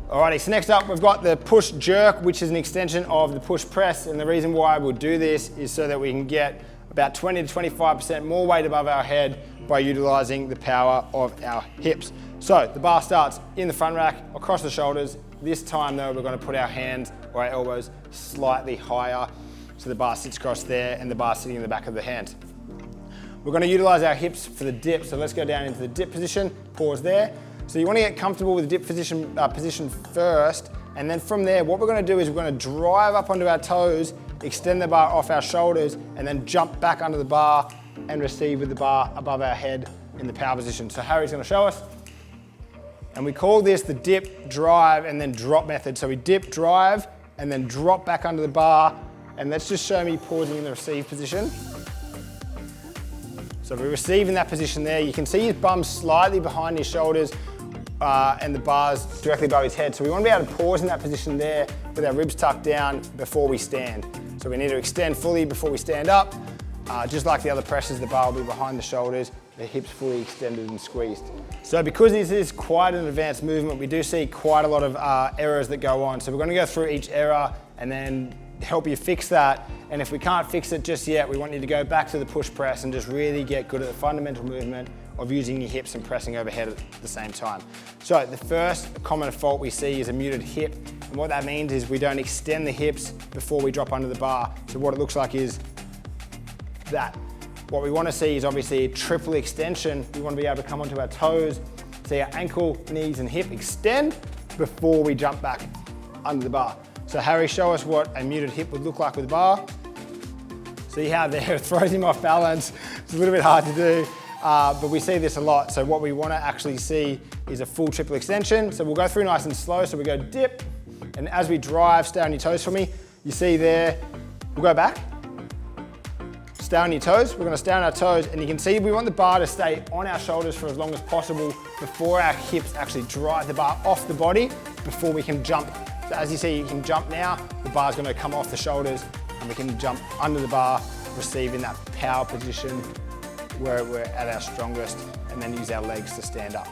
Alrighty, so next up we've got the push jerk, which is an extension of the push press, and the reason why we'll do this is so that we can get about 20 to 25% more weight above our head by utilizing the power of our hips. So the bar starts in the front rack, across the shoulders. This time though, we're going to put our hands or our elbows slightly higher, so the bar sits across there and the bar sitting in the back of the hand. We're going to utilize our hips for the dip, so let's go down into the dip position, pause there. So you want to get comfortable with the dip position first, and then from there, what we're going to do is we're going to drive up onto our toes, extend the bar off our shoulders, and then jump back under the bar and receive with the bar above our head in the power position. So Harry's going to show us. And we call this the dip, drive, and then drop method. So we dip, drive, and then drop back under the bar. And let's just show me pausing in the receive position. So we receive in that position there. You can see his bum slightly behind his shoulders and the bar's directly above his head. So we want to be able to pause in that position there with our ribs tucked down before we stand. So we need to extend fully before we stand up. Just like the other presses, the bar will be behind the shoulders, the hips fully extended and squeezed. So because this is quite an advanced movement, we do see quite a lot of errors that go on. So we're going to go through each error and then help you fix that. And if we can't fix it just yet, we want you to go back to the push press and just really get good at the fundamental movement of using your hips and pressing overhead at the same time. So the first common fault we see is a muted hip. And what that means is we don't extend the hips before we drop under the bar. So what it looks like is that. What we want to see is obviously a triple extension. We want to be able to come onto our toes, see our ankle, knees, and hip extend before we jump back under the bar. So Harry, show us what a muted hip would look like with the bar. See how there, it throws him off balance. It's a little bit hard to do, but we see this a lot. So what we want to actually see is a full triple extension. So we'll go through nice and slow. So we go dip, and as we drive, stay on your toes for me. You see there, we'll go back. Stay on your toes. We're going to stay on our toes, and you can see we want the bar to stay on our shoulders for as long as possible before our hips actually drive the bar off the body before we can jump. So as you see, you can jump now. The bar's going to come off the shoulders, and we can jump under the bar, receiving that power position where we're at our strongest, and then use our legs to stand up.